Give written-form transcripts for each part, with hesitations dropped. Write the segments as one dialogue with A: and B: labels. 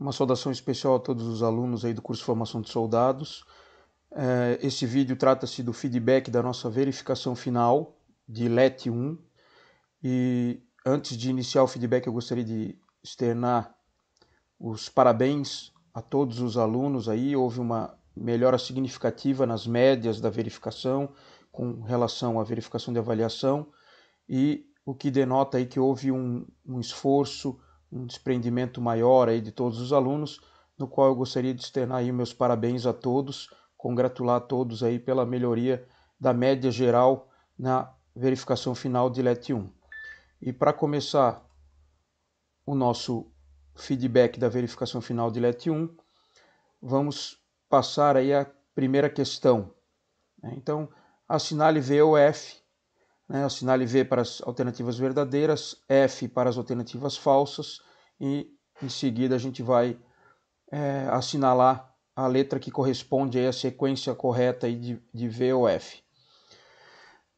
A: Uma saudação especial a todos os alunos aí do curso de Formação de Soldados. Esse vídeo trata-se do feedback da nossa verificação final de LET 1. E antes de iniciar o feedback, eu gostaria de externar os parabéns a todos os alunos aí. Houve uma melhora significativa nas médias da verificação com relação à verificação de avaliação, e o que denota aí que houve um esforço, um desprendimento maior aí de todos os alunos, no qual eu gostaria de externar aí meus parabéns a todos, congratular a todos aí pela melhoria da média geral na verificação final de LET 1. E para começar o nosso feedback da verificação final de LET 1, vamos passar aí a primeira questão. Então, assinale V ou F, assinale V para as alternativas verdadeiras, F para as alternativas falsas, e em seguida a gente vai assinalar a letra que corresponde aí à sequência correta aí de V ou F.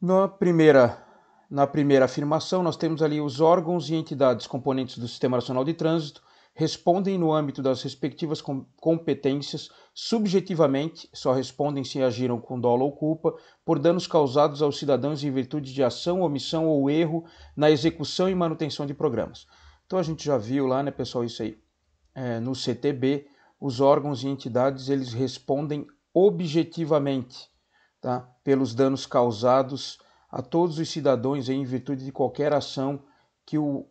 A: Na primeira afirmação, nós temos ali: os órgãos e entidades componentes do Sistema Nacional de Trânsito respondem no âmbito das respectivas competências subjetivamente, só respondem se agiram com dolo ou culpa, por danos causados aos cidadãos em virtude de ação, omissão ou erro na execução e manutenção de programas. Então a gente já viu lá, né, pessoal, isso aí no CTB. Os órgãos e entidades, eles respondem objetivamente, tá, pelos danos causados a todos os cidadãos em virtude de qualquer ação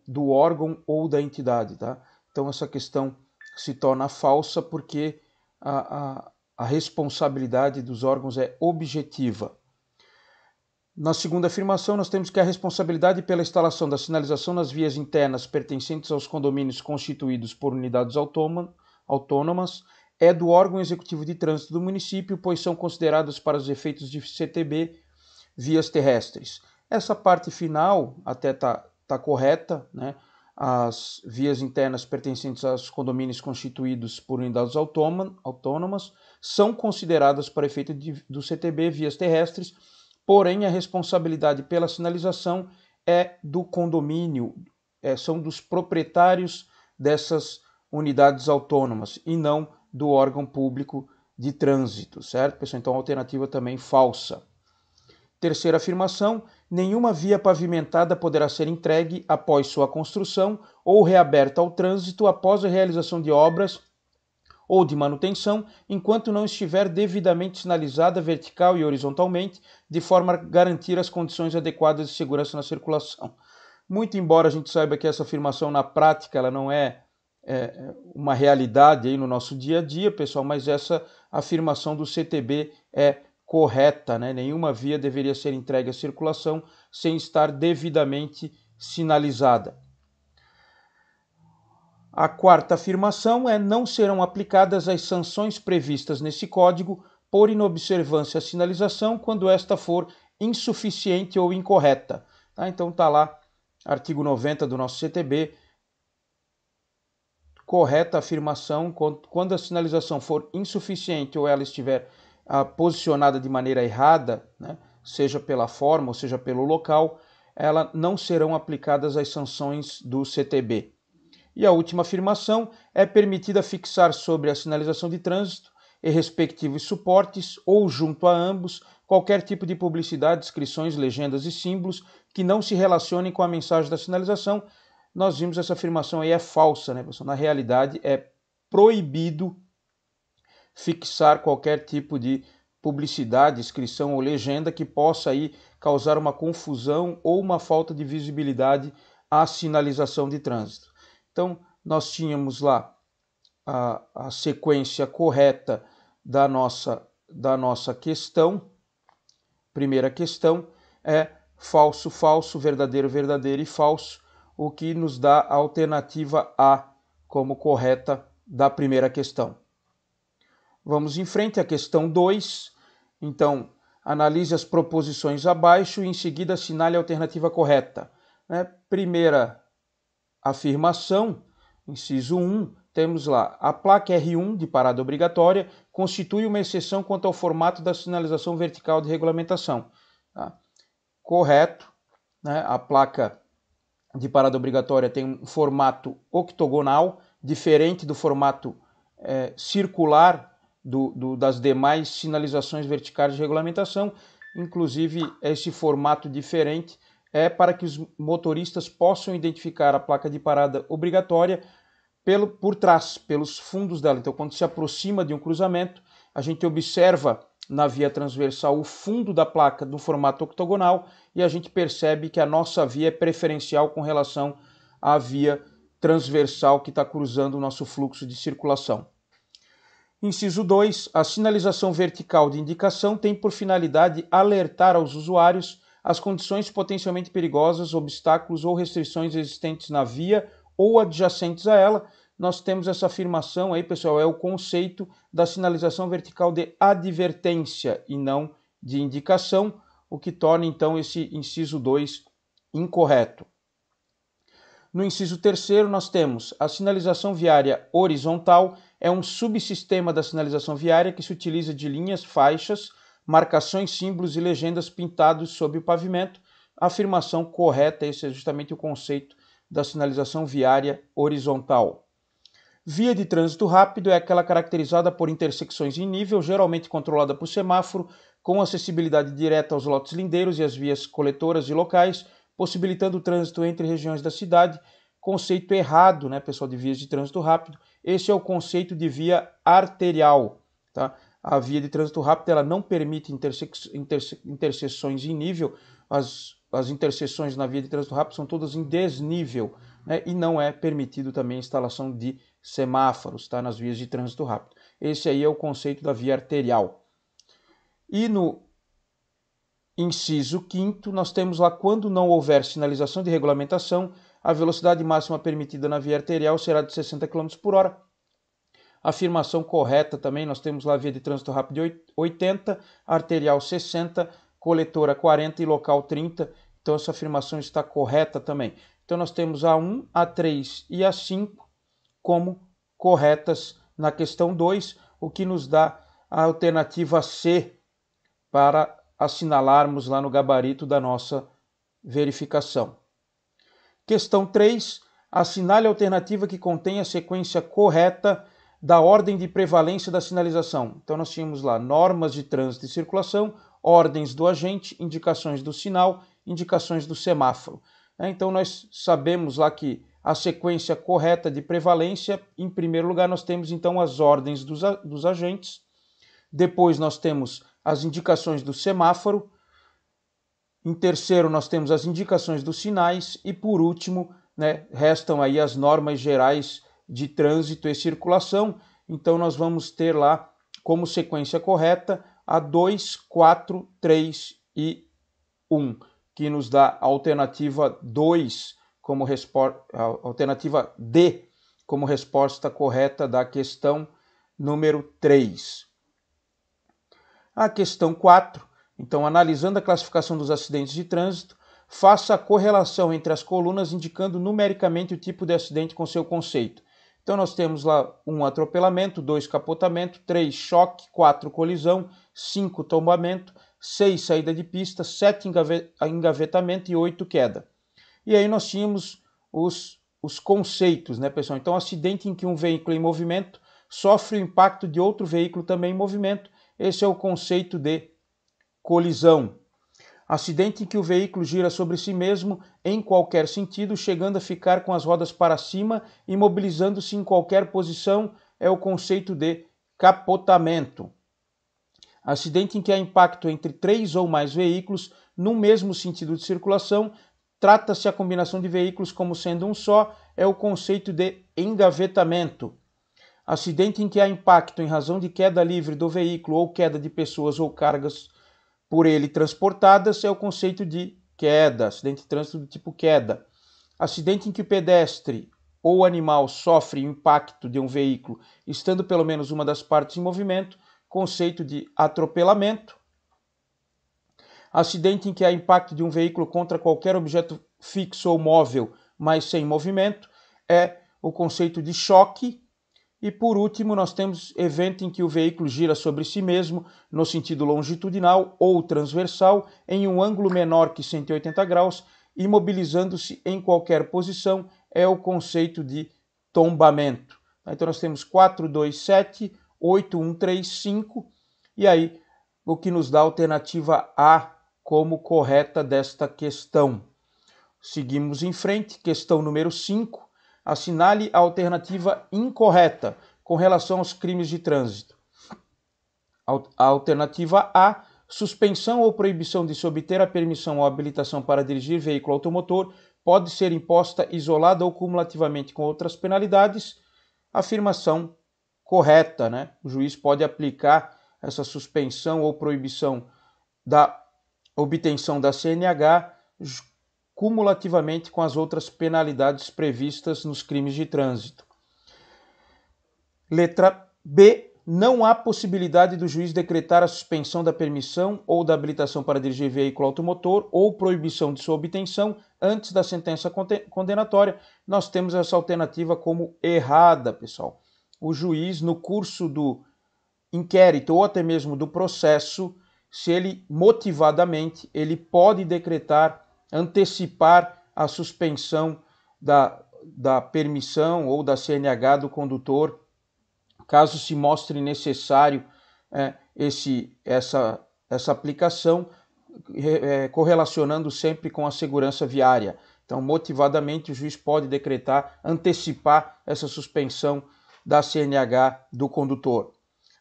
A: do órgão ou da entidade, tá? Então essa questão se torna falsa porque a responsabilidade dos órgãos é objetiva. Na segunda afirmação, nós temos que a responsabilidade pela instalação da sinalização nas vias internas pertencentes aos condomínios constituídos por unidades autônomas é do órgão executivo de trânsito do município, pois são consideradas para os efeitos de CTB vias terrestres. Essa parte final até tá correta, né? As vias internas pertencentes aos condomínios constituídos por unidades autônomas são consideradas para efeito do CTB vias terrestres, porém a responsabilidade pela sinalização é do condomínio, são dos proprietários dessas unidades autônomas e não do órgão público de trânsito, certo, pessoal? Então a alternativa também falsa. Terceira afirmação: nenhuma via pavimentada poderá ser entregue após sua construção ou reaberta ao trânsito após a realização de obras ou de manutenção, enquanto não estiver devidamente sinalizada vertical e horizontalmente, de forma a garantir as condições adequadas de segurança na circulação. Muito embora a gente saiba que essa afirmação na prática ela não é uma realidade aí no nosso dia a dia, pessoal, mas essa afirmação do CTB é correta, né? Nenhuma via deveria ser entregue à circulação sem estar devidamente sinalizada. A quarta afirmação é: não serão aplicadas as sanções previstas nesse código por inobservância à sinalização quando esta for insuficiente ou incorreta. Tá? Então tá lá, artigo 90 do nosso CTB, correta afirmação: quando a sinalização for insuficiente ou ela estiver posicionada de maneira errada, né, seja pela forma ou seja pelo local, ela não serão aplicadas as sanções do CTB. E a última afirmação: é permitida fixar sobre a sinalização de trânsito e respectivos suportes ou junto a ambos qualquer tipo de publicidade, inscrições, legendas e símbolos que não se relacionem com a mensagem da sinalização. Nós vimos essa afirmação aí é falsa, né, pessoal? Na realidade é proibido fixar qualquer tipo de publicidade, inscrição ou legenda que possa aí causar uma confusão ou uma falta de visibilidade à sinalização de trânsito. Então, nós tínhamos lá a sequência correta da nossa questão. Primeira questão é falso, falso, verdadeiro, verdadeiro e falso, o que nos dá a alternativa A como correta da primeira questão. Vamos em frente à questão 2. Então, analise as proposições abaixo e em seguida assinale a alternativa correta. Primeira afirmação, inciso 1, temos lá: a placa R1 de parada obrigatória constitui uma exceção quanto ao formato da sinalização vertical de regulamentação. Tá? Correto, né? A placa de parada obrigatória tem um formato octogonal, diferente do formato circular das demais sinalizações verticais de regulamentação. Inclusive, esse formato diferente é para que os motoristas possam identificar a placa de parada obrigatória por trás, pelos fundos dela. Então, quando se aproxima de um cruzamento, a gente observa na via transversal o fundo da placa no formato octogonal e a gente percebe que a nossa via é preferencial com relação à via transversal que está cruzando o nosso fluxo de circulação. Inciso 2. A sinalização vertical de indicação tem por finalidade alertar aos usuários as condições potencialmente perigosas, obstáculos ou restrições existentes na via ou adjacentes a ela. Nós temos essa afirmação aí, pessoal, é o conceito da sinalização vertical de advertência e não de indicação, o que torna então esse inciso 2 incorreto. No inciso 3º, nós temos a sinalização viária horizontal, é um subsistema da sinalização viária que se utiliza de linhas, faixas, marcações, símbolos e legendas pintados sobre o pavimento. A afirmação correta, esse é justamente o conceito da sinalização viária horizontal. Via de trânsito rápido é aquela caracterizada por intersecções em nível, geralmente controlada por semáforo, com acessibilidade direta aos lotes lindeiros e às vias coletoras e locais, possibilitando o trânsito entre regiões da cidade. Conceito errado, né, pessoal, de vias de trânsito rápido. Esse é o conceito de via arterial, tá? A via de trânsito rápido ela não permite interseções em nível. As interseções na via de trânsito rápido são todas em desnível, né? E não é permitido também a instalação de semáforos, tá, nas vias de trânsito rápido. Esse aí é o conceito da via arterial. E no inciso 5º, nós temos lá, quando não houver sinalização de regulamentação, a velocidade máxima permitida na via arterial será de 60 km por hora. Afirmação correta também, nós temos lá a via de trânsito rápido de 80, arterial 60, coletora 40 e local 30. Então essa afirmação está correta também. Então nós temos a 1, a 3 e a 5 como corretas na questão 2, o que nos dá a alternativa C para assinalarmos lá no gabarito da nossa verificação. Questão 3. Assinale a alternativa que contém a sequência correta da ordem de prevalência da sinalização. Então nós tínhamos lá normas de trânsito e circulação, ordens do agente, indicações do sinal, indicações do semáforo. Então nós sabemos lá que a sequência correta de prevalência, em primeiro lugar nós temos então as ordens dos agentes, depois nós temos as indicações do semáforo, em terceiro nós temos as indicações dos sinais e por último, né, restam aí as normas gerais de trânsito e circulação. Então nós vamos ter lá como sequência correta a 2, 4, 3 e 1, que nos dá a alternativa 2 como a alternativa D como resposta correta da questão número 3. A questão 4. Então, analisando a classificação dos acidentes de trânsito, faça a correlação entre as colunas indicando numericamente o tipo de acidente com seu conceito. Então, nós temos lá 1 atropelamento, 2 capotamento, 3 choque, 4 colisão, 5 tombamento, 6 saída de pista, 7 engavetamento e 8 queda. E aí nós tínhamos os conceitos, né, pessoal? Então, acidente em que um veículo em movimento sofre o impacto de outro veículo também em movimento. Esse é o conceito de colisão. Acidente em que o veículo gira sobre si mesmo em qualquer sentido, chegando a ficar com as rodas para cima e imobilizando-se em qualquer posição, é o conceito de capotamento. Acidente em que há impacto entre 3 ou mais veículos no mesmo sentido de circulação, trata-se a combinação de veículos como sendo um só, é o conceito de engavetamento. Acidente em que há impacto em razão de queda livre do veículo ou queda de pessoas ou cargas por ele transportadas é o conceito de queda, acidente de trânsito do tipo queda. Acidente em que o pedestre ou animal sofre o impacto de um veículo, estando pelo menos uma das partes em movimento, conceito de atropelamento. Acidente em que há impacto de um veículo contra qualquer objeto fixo ou móvel, mas sem movimento, é o conceito de choque. E por último, nós temos evento em que o veículo gira sobre si mesmo no sentido longitudinal ou transversal em um ângulo menor que 180 graus, imobilizando-se em qualquer posição, é o conceito de tombamento. Então nós temos 4278135 e aí o que nos dá a alternativa A como correta desta questão. Seguimos em frente, questão número 5. Assinale a alternativa incorreta com relação aos crimes de trânsito. A alternativa A, suspensão ou proibição de se obter a permissão ou habilitação para dirigir veículo automotor pode ser imposta isolada ou cumulativamente com outras penalidades. Afirmação correta, né? O juiz pode aplicar essa suspensão ou proibição da obtenção da CNH cumulativamente com as outras penalidades previstas nos crimes de trânsito. Letra B. Não há possibilidade do juiz decretar a suspensão da permissão ou da habilitação para dirigir veículo automotor ou proibição de sua obtenção antes da sentença condenatória. Nós temos essa alternativa como errada, pessoal. O juiz, no curso do inquérito ou até mesmo do processo, se ele motivadamente, ele pode decretar, antecipar a suspensão da permissão ou da CNH do condutor, caso se mostre necessário essa aplicação, correlacionando sempre com a segurança viária. Então, motivadamente, o juiz pode decretar, antecipar essa suspensão da CNH do condutor.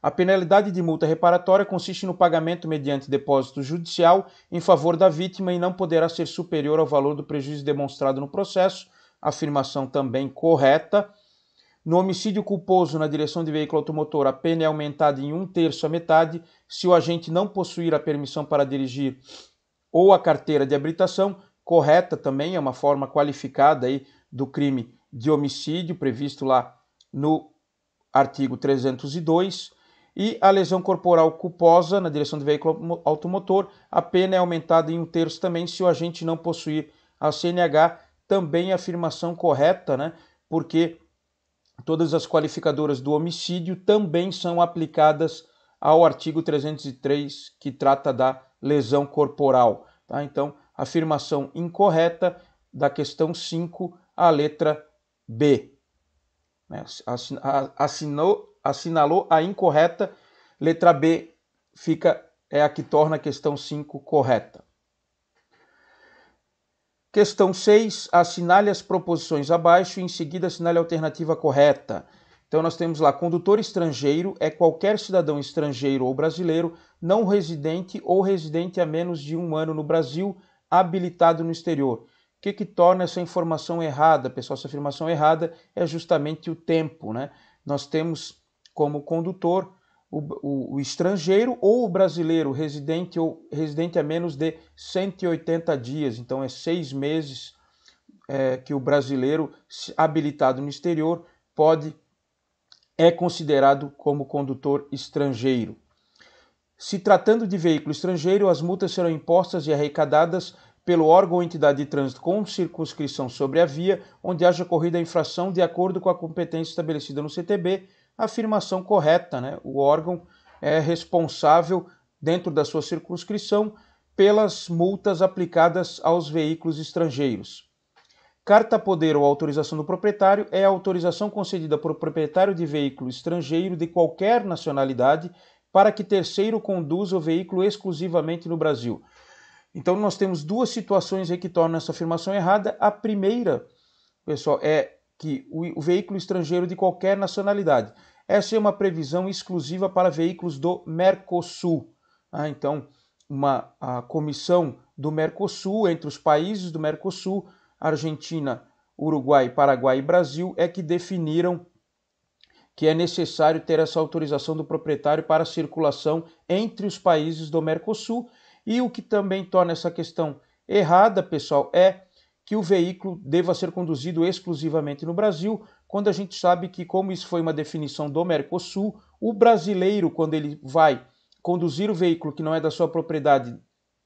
A: A penalidade de multa reparatória consiste no pagamento mediante depósito judicial em favor da vítima e não poderá ser superior ao valor do prejuízo demonstrado no processo. Afirmação também correta. No homicídio culposo na direção de veículo automotor, a pena é aumentada em 1/3 à metade se o agente não possuir a permissão para dirigir ou a carteira de habilitação. Correta também, é uma forma qualificada aí do crime de homicídio, previsto lá no artigo 302. E a lesão corporal culposa na direção de veículo automotor, a pena é aumentada em 1/3 também se o agente não possuir a CNH. Também afirmação correta, né? Porque todas as qualificadoras do homicídio também são aplicadas ao artigo 303, que trata da lesão corporal. Tá? Então, afirmação incorreta da questão 5, a letra B. Assinalou a incorreta, letra B é a que torna a questão 5 correta. Questão 6, assinale as proposições abaixo e em seguida assinale a alternativa correta. Então nós temos lá, condutor estrangeiro é qualquer cidadão estrangeiro ou brasileiro não residente ou residente há menos de 1 ano no Brasil, habilitado no exterior. O que torna essa informação errada, pessoal? Essa afirmação errada é justamente o tempo, né? Nós temos como condutor o estrangeiro ou o brasileiro residente há menos de 180 dias. Então é 6 meses que o brasileiro habilitado no exterior é considerado como condutor estrangeiro. Se tratando de veículo estrangeiro, as multas serão impostas e arrecadadas pelo órgão ou entidade de trânsito com circunscrição sobre a via onde haja ocorrido a infração de acordo com a competência estabelecida no CTB. Afirmação correta, né? O órgão é responsável, dentro da sua circunscrição, pelas multas aplicadas aos veículos estrangeiros. Carta poder ou autorização do proprietário é a autorização concedida por proprietário de veículo estrangeiro de qualquer nacionalidade para que terceiro conduza o veículo exclusivamente no Brasil. Então nós temos duas situações aí que tornam essa afirmação errada. A primeira, pessoal, é que o veículo estrangeiro de qualquer nacionalidade. Essa é uma previsão exclusiva para veículos do Mercosul. Então, a comissão do Mercosul, entre os países do Mercosul, Argentina, Uruguai, Paraguai e Brasil, é que definiram que é necessário ter essa autorização do proprietário para circulação entre os países do Mercosul. E o que também torna essa questão errada, pessoal, é que o veículo deva ser conduzido exclusivamente no Brasil, quando a gente sabe que, como isso foi uma definição do Mercosul, o brasileiro, quando ele vai conduzir o veículo que não é da sua propriedade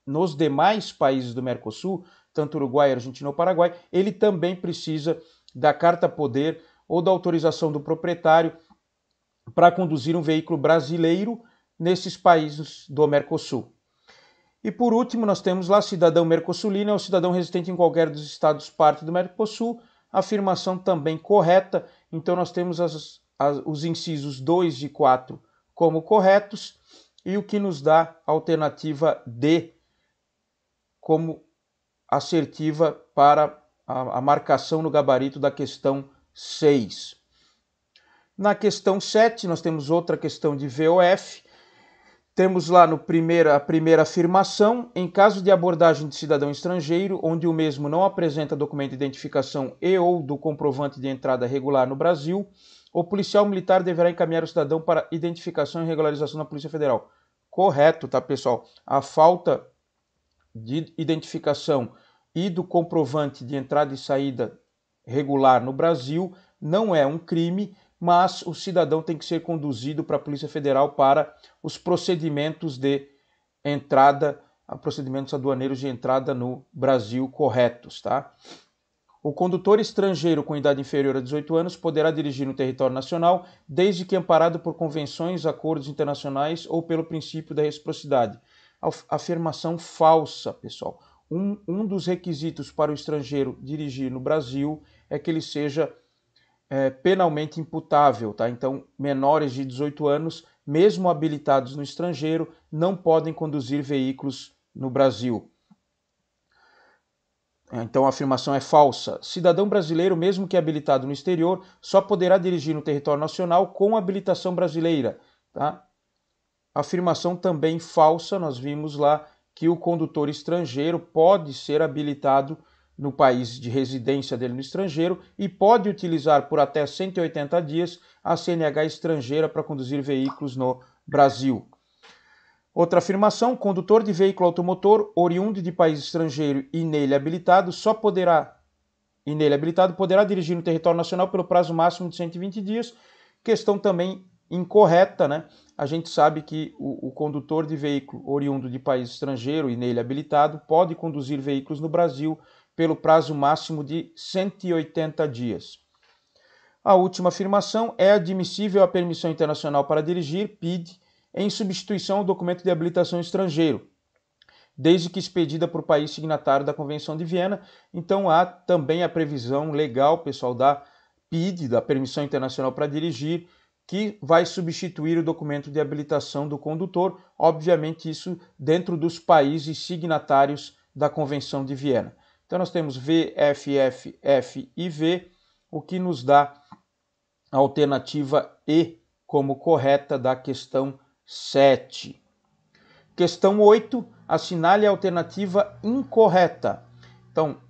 A: nos demais países do Mercosul, tanto Uruguai, Argentina ou Paraguai, ele também precisa da carta poder ou da autorização do proprietário para conduzir um veículo brasileiro nesses países do Mercosul. E por último, nós temos lá cidadão mercosulino, é o cidadão residente em qualquer dos estados parte do Mercosul, afirmação também correta. Então nós temos os incisos 2 e 4 como corretos e o que nos dá a alternativa D como assertiva para a marcação no gabarito da questão 6. Na questão 7, nós temos outra questão de VOF. Temos lá a primeira afirmação: em caso de abordagem de cidadão estrangeiro, onde o mesmo não apresenta documento de identificação e ou do comprovante de entrada regular no Brasil, o policial militar deverá encaminhar o cidadão para identificação e regularização na Polícia Federal. Correto, tá, pessoal? A falta de identificação e do comprovante de entrada e saída regular no Brasil não é um crime, mas o cidadão tem que ser conduzido para a Polícia Federal para os procedimentos de entrada, procedimentos aduaneiros de entrada no Brasil corretos, tá? O condutor estrangeiro com idade inferior a 18 anos poderá dirigir no território nacional, desde que amparado por convenções, acordos internacionais ou pelo princípio da reciprocidade. Afirmação falsa, pessoal. Um dos requisitos para o estrangeiro dirigir no Brasil é que ele seja penalmente imputável, tá? Então, menores de 18 anos, mesmo habilitados no estrangeiro, não podem conduzir veículos no Brasil. Então a afirmação é falsa. Cidadão brasileiro, mesmo que habilitado no exterior, só poderá dirigir no território nacional com habilitação brasileira, tá? Afirmação também falsa, nós vimos lá que o condutor estrangeiro pode ser habilitado no país de residência dele no estrangeiro e pode utilizar por até 180 dias a CNH estrangeira para conduzir veículos no Brasil. Outra afirmação: condutor de veículo automotor oriundo de país estrangeiro e nele habilitado poderá dirigir no território nacional pelo prazo máximo de 120 dias. Questão também incorreta, né? A gente sabe que o condutor de veículo oriundo de país estrangeiro e nele habilitado pode conduzir veículos no Brasil pelo prazo máximo de 180 dias. A última afirmação: é admissível a permissão internacional para dirigir, PID, em substituição ao documento de habilitação estrangeiro, desde que expedida por país signatário da Convenção de Viena. Então há também a previsão legal, pessoal, da PID, da Permissão Internacional para Dirigir, que vai substituir o documento de habilitação do condutor, obviamente isso dentro dos países signatários da Convenção de Viena. Então nós temos V, F, F, F e V, o que nos dá a alternativa E como correta da questão 7. Questão 8, assinale a alternativa incorreta. Então,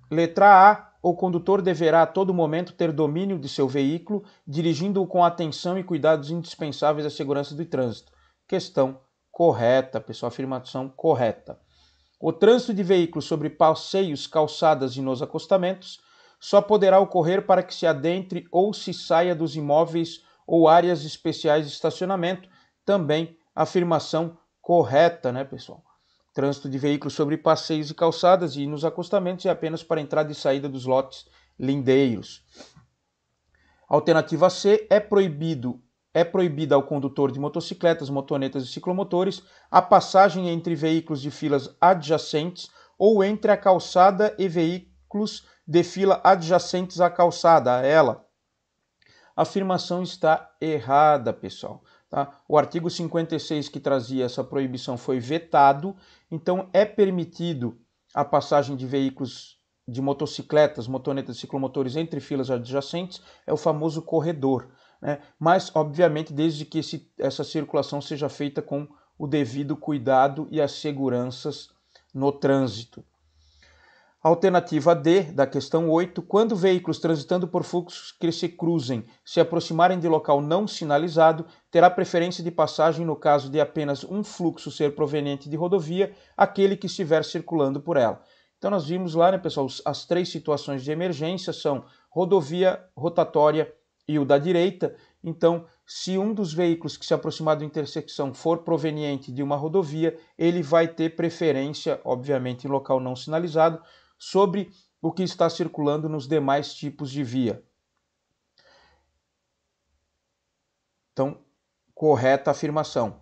A: letra A, o condutor deverá a todo momento ter domínio de seu veículo, dirigindo-o com atenção e cuidados indispensáveis à segurança do trânsito. Questão correta, pessoal, afirmação correta. O trânsito de veículos sobre passeios, calçadas e nos acostamentos só poderá ocorrer para que se adentre ou se saia dos imóveis ou áreas especiais de estacionamento. Também afirmação correta, né, pessoal? Trânsito de veículos sobre passeios e calçadas e nos acostamentos é apenas para entrada e saída dos lotes lindeiros. Alternativa C, é proibida ao condutor de motocicletas, motonetas e ciclomotores a passagem entre veículos de filas adjacentes ou entre a calçada e veículos de fila adjacentes à calçada, a ela. A afirmação está errada, pessoal. Tá? O artigo 56 que trazia essa proibição foi vetado, então é permitido a passagem de veículos de motocicletas, motonetas e ciclomotores entre filas adjacentes, é o famoso corredor, né? Mas, obviamente, desde que essa circulação seja feita com o devido cuidado e as seguranças no trânsito. Alternativa D, da questão 8, quando veículos transitando por fluxos que se cruzem se aproximarem de local não sinalizado, terá preferência de passagem no caso de apenas um fluxo ser proveniente de rodovia, aquele que estiver circulando por ela. Então nós vimos lá, né, pessoal, as 3 situações de emergência são rodovia, rotatória e o da direita. Então, se um dos veículos que se aproximar da intersecção for proveniente de uma rodovia, ele vai ter preferência, obviamente, em local não sinalizado, sobre o que está circulando nos demais tipos de via. Então, correta afirmação.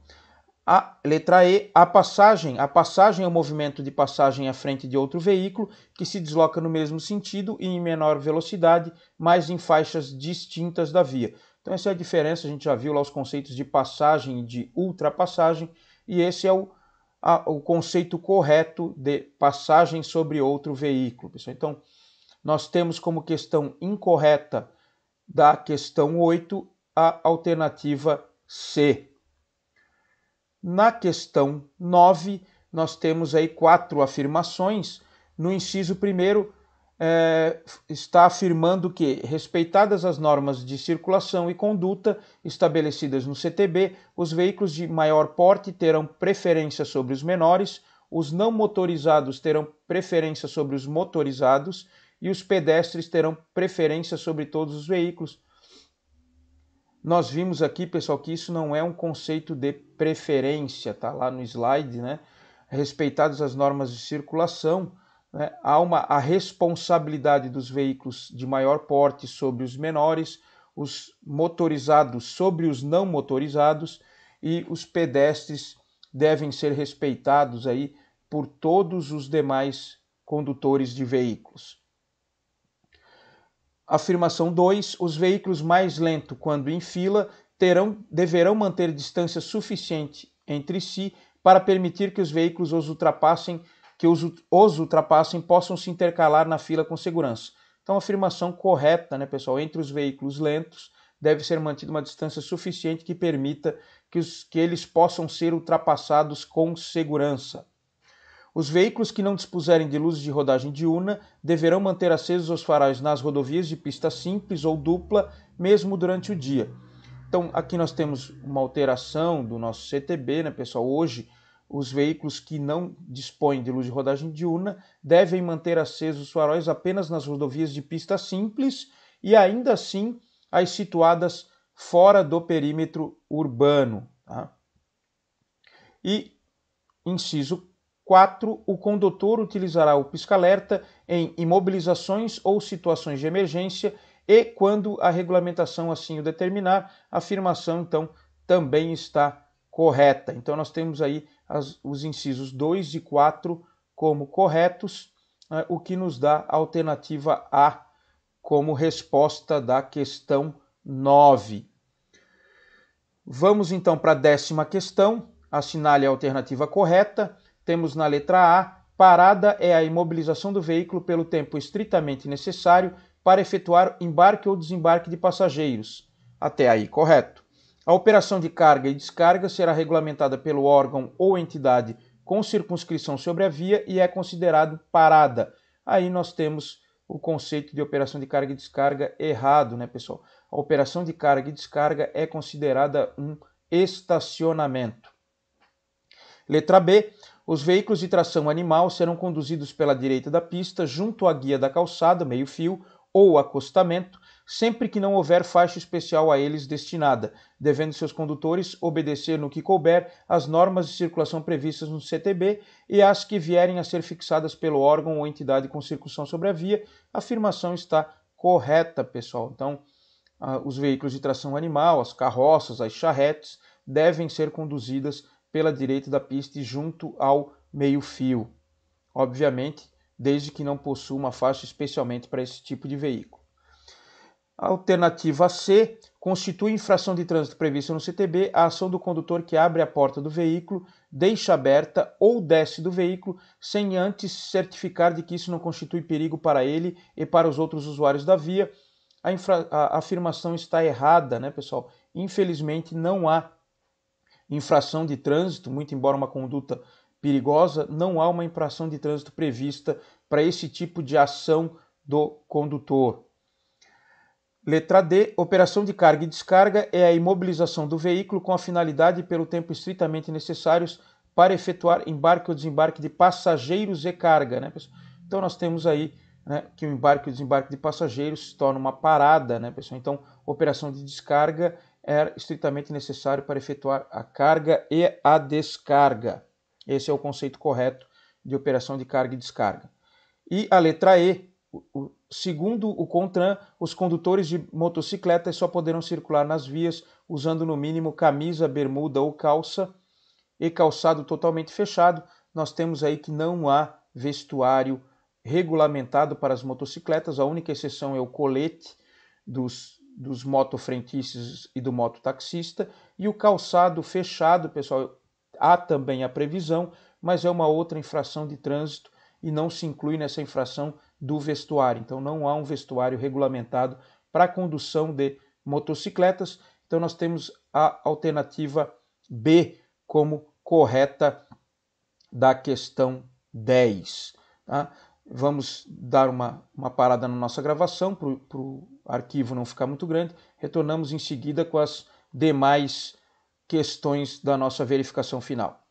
A: A letra E, a passagem é o movimento de passagem à frente de outro veículo que se desloca no mesmo sentido e em menor velocidade, mas em faixas distintas da via. Então essa é a diferença, a gente já viu lá os conceitos de passagem e de ultrapassagem, e esse é o conceito correto de passagem sobre outro veículo, pessoal. Então, nós temos como questão incorreta da questão 8 a alternativa C. Na questão 9, nós temos aí 4 afirmações. No inciso primeiro, está afirmando que, respeitadas as normas de circulação e conduta estabelecidas no CTB, os veículos de maior porte terão preferência sobre os menores, os não motorizados terão preferência sobre os motorizados e os pedestres terão preferência sobre todos os veículos. Nós vimos aqui, pessoal, que isso não é um conceito de preferência, tá lá no slide, né? Respeitadas as normas de circulação, né? Há a responsabilidade dos veículos de maior porte sobre os menores, os motorizados sobre os não motorizados e os pedestres devem ser respeitados aí por todos os demais condutores de veículos. Afirmação 2. Os veículos mais lentos, quando em fila, deverão manter distância suficiente entre si para permitir que os veículos os ultrapassem possam se intercalar na fila com segurança. Então, afirmação correta, né, pessoal? Entre os veículos lentos deve ser mantida uma distância suficiente que permita que eles possam ser ultrapassados com segurança. Os veículos que não dispuserem de luzes de rodagem diurna deverão manter acesos os faróis nas rodovias de pista simples ou dupla, mesmo durante o dia. Então, aqui nós temos uma alteração do nosso CTB, né, pessoal? Hoje, os veículos que não dispõem de luz de rodagem diurna devem manter acesos os faróis apenas nas rodovias de pista simples e ainda assim as situadas fora do perímetro urbano. Tá? E, inciso 4. O condutor utilizará o pisca-alerta em imobilizações ou situações de emergência e quando a regulamentação assim o determinar. A afirmação, então, também está correta. Então, nós temos aí os incisos 2 e 4 como corretos, o que nos dá a alternativa A como resposta da questão 9. Vamos, então, para a 10ª questão. Assinale a alternativa correta. Temos na letra A, parada é a imobilização do veículo pelo tempo estritamente necessário para efetuar embarque ou desembarque de passageiros. Até aí, correto. A operação de carga e descarga será regulamentada pelo órgão ou entidade com circunscrição sobre a via e é considerado parada. Aí nós temos o conceito de operação de carga e descarga errado, né, pessoal? A operação de carga e descarga é considerada um estacionamento. Letra B. Os veículos de tração animal serão conduzidos pela direita da pista junto à guia da calçada, meio-fio ou acostamento, sempre que não houver faixa especial a eles destinada, devendo seus condutores obedecer no que couber às normas de circulação previstas no CTB e às que vierem a ser fixadas pelo órgão ou entidade com circulação sobre a via. A afirmação está correta, pessoal. Então, os veículos de tração animal, as carroças, as charretes, devem ser conduzidas pela direita da pista e junto ao meio-fio. Obviamente, desde que não possua uma faixa especialmente para esse tipo de veículo. A alternativa C constitui infração de trânsito prevista no CTB a ação do condutor que abre a porta do veículo, deixa aberta ou desce do veículo sem antes certificar de que isso não constitui perigo para ele e para os outros usuários da via. A afirmação está errada, né, pessoal? Infelizmente, não há infração de trânsito, muito embora uma conduta perigosa, não há uma infração de trânsito prevista para esse tipo de ação do condutor. Letra D. Operação de carga e descarga é a imobilização do veículo com a finalidade e pelo tempo estritamente necessários para efetuar embarque ou desembarque de passageiros e carga, né, pessoal? Então nós temos aí, né, que o embarque ou desembarque de passageiros se torna uma parada, né, pessoal? Então, operação de descarga é estritamente necessário para efetuar a carga e a descarga. Esse é o conceito correto de operação de carga e descarga. E a letra E, segundo o CONTRAN, os condutores de motocicletas só poderão circular nas vias usando no mínimo camisa, bermuda ou calça e calçado totalmente fechado. Nós temos aí que não há vestuário regulamentado para as motocicletas, a única exceção é o colete dos motofrentistas e do mototaxista, e o calçado fechado, pessoal, há também a previsão, mas é uma outra infração de trânsito e não se inclui nessa infração do vestuário. Então não há um vestuário regulamentado para a condução de motocicletas. Então nós temos a alternativa B como correta da questão 10. Tá? Vamos dar uma parada na nossa gravação para o arquivo não ficar muito grande. Retornamos em seguida com as demais questões da nossa verificação final.